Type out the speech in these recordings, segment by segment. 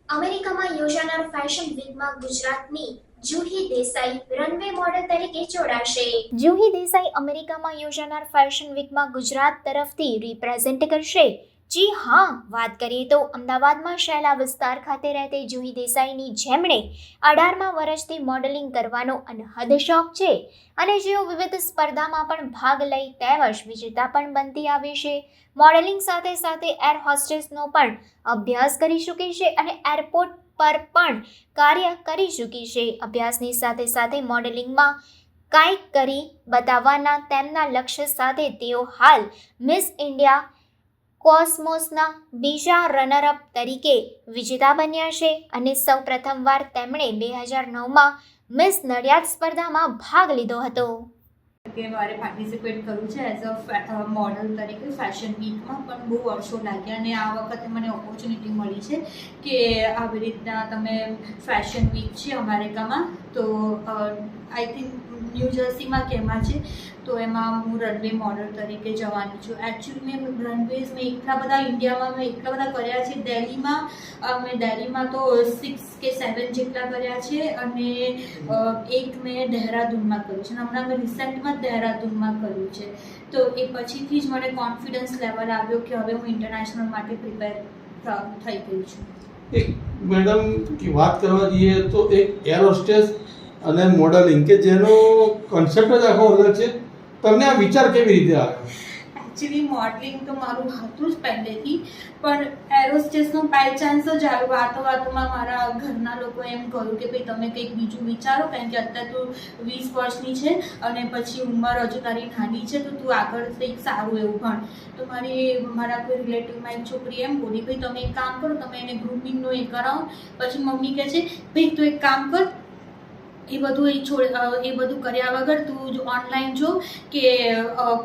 અમેરિકામાં યોજાનાર ફેશન વીકમાં ગુજરાતની જુહી દેસાઈ રનવે મોડેલ તરીકે જોડાશે. જુહી દેસાઈ અમેરિકામાં યોજાનાર ફેશન વીકમાં ગુજરાત તરફથી રિપ્રેઝેન્ટ કરશે. જી હા, વાત કરીએ તો અમદાવાદમાં શૈલા વિસ્તાર ખાતે રહેતી જુહી દેસાઈની જેમણે 18મા વર્ષથી મોડેલિંગ કરવાનો અનહદ શોખ છે અને જેઓ વિવિધ સ્પર્ધામાં પણ ભાગ લઈ તેમજ વિજેતા પણ બનતી આવી છે. મોડેલિંગ સાથે સાથે એર હોસ્ટેસનો પણ અભ્યાસ કરી ચૂકી છે અને એરપોર્ટ પર પણ કાર્ય કરી ચૂકી છે. અભ્યાસની સાથે સાથે મોડેલિંગમાં કાંઈક કરી બતાવવાના તેમના લક્ષ્ય સાથે તેઓ હાલ મિસ ઇન્ડિયા કોસ્મોસના બીજા રનરઅપ તરીકે વિજેતા બન્યા છે અને સૌ પ્રથમવાર તેમણે 2009માં મિસ નડિયાદ સ્પર્ધામાં ભાગ લીધો હતો. કે મારે પાર્ટિસિપેટ કરવું છે એઝ અ મોડલ તરીકે ફેશન વીકમાં, પણ બહુ વર્ષો લાગ્યા અને આ વખતે મને ઓપોર્ચ્યુનિટી મળી છે કે આવી રીતના તમે ફેશન વીક છે અમેરિકામાં, તો આઈ થિંક ન્યૂ જર્સીમાં કે એમાં છે, તો એમાં હું રનવે મોડલ તરીકે જવાની છું. એકચ્યુઅલી મેં રનવેઝ મેં એટલા બધા ઇન્ડિયામાં મેં એટલા બધા કર્યા છે. દિલ્હીમાં તો 6 કે 7 જેટલા કર્યા છે અને એક મેં દહેરાદૂનમાં કર્યું છે અને હમણાં મેં રિસેન્ટમાં દહેરાદૂનમાં કર્યું છે. તો એ પછીથી જ મને કોન્ફિડન્સ લેવલ આવ્યો કે હવે હું ઇન્ટરનેશનલ માટે પ્રિપેર થઈ ગઈ છું. એક મેડમ की વાત કરવા જઈએ તો એક એર હોસ્ટેસ અને મોડેલિંગ કે જેનો કોન્સેપ્ટ જ આખો અલગ છે, તમને આ વિચાર કેવી રીતે આવ્યો? એકચ્યુઅલી મોડલિંગ તો મારું હતું જ પહેલેથી, પણ એરોસ્ટેસનો બાય ચાન્સ જ આવ્યો. વાતોમાં મારા ઘરના લોકો એમ કહ્યું કે ભાઈ તમે કંઈક બીજું વિચારો, કારણ કે અત્યારે તું 20 વર્ષની છે અને પછી ઉંમર હજુ તારી નાની છે, તો તું આગળ કંઈક સારું એવું ભણ. તો મારા કોઈ રિલેટિવમાં એક છોકરી એમ બોલી, ભાઈ તમે એક કામ કરો, તમે એને ગ્રુમિંગનું એ કરાવો. પછી મમ્મી કહે છે ભાઈ તું એક કામ કર, એ બધું કર્યા વગર તું જો ઓનલાઈન જો કે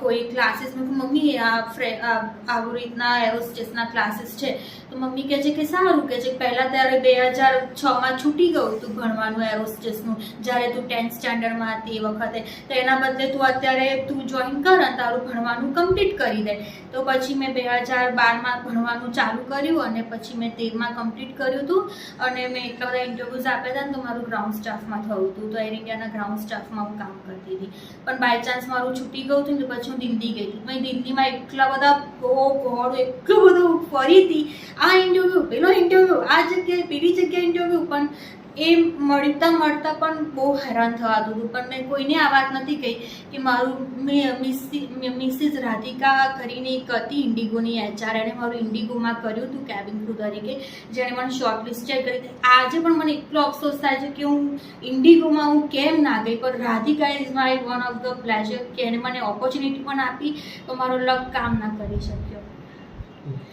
કોઈ ક્લાસીસ. મમ્મી આવી રીતના એરોસ્ટેસના ક્લાસીસ છે. તો મમ્મી કહે છે કે સારું, કહે છે પહેલાં ત્યારે 2006માં છૂટી ગયું તું ભણવાનું એરોસ્ટેસનું, જ્યારે તું 10th સ્ટેન્ડર્ડમાં હતી એ વખતે. તો એના બદલે તું અત્યારે જોઈન કર અને તારું ભણવાનું કમ્પ્લીટ કરી દે. તો પછી મેં 2012માં ભણવાનું ચાલુ કર્યું અને પછી મેં 13માં કમ્પ્લીટ કર્યું હતું અને મેં એટલા બધા ઇન્ટરવ્યૂઝ આપ્યા હતા ને તો મારું ગ્રાઉન્ડ સ્ટાફમાં થયું હતું. તો એર ઇન્ડિયાના ગ્રાઉન્ડ સ્ટાફમાં હું કામ કરતી હતી, પણ બાય ચાન્સ મારું છૂટી ગયું હતું ને તો પછી હું દિલ્હી ગઈ હતી. મેં દિલ્હીમાં એટલા બધા એટલું બધું ફરી હતી, આ ઇન્ટરવ્યૂ, પેલો ઇન્ટરવ્યૂ, આ જગ્યાએ પેલી જગ્યાએ ઇન્ટરવ્યૂ, પણ એ મળતા પણ બહુ હેરાન થવાતું હતું. પણ મેં કોઈને આ વાત નથી કહી કે મારું મિસિસ રાધિકા કરીને એક હતી ઇન્ડિગોની HR, એણે મારું ઇન્ડિગોમાં કર્યું હતું કેબિન ક્રૂ તરીકે, જેણે મને શોર્ટલિસ્ટેડ કરી હતી. આજે પણ મને એટલો અફસોસ થાય છે કે હું ઇન્ડિગોમાં હું કેમ ના ગઈ, પણ Radhika is my one of the pleasure કે એને મને ઓપોર્ચ્યુનિટી પણ આપી, તો મારો લક કામ ના કરી શક્યો.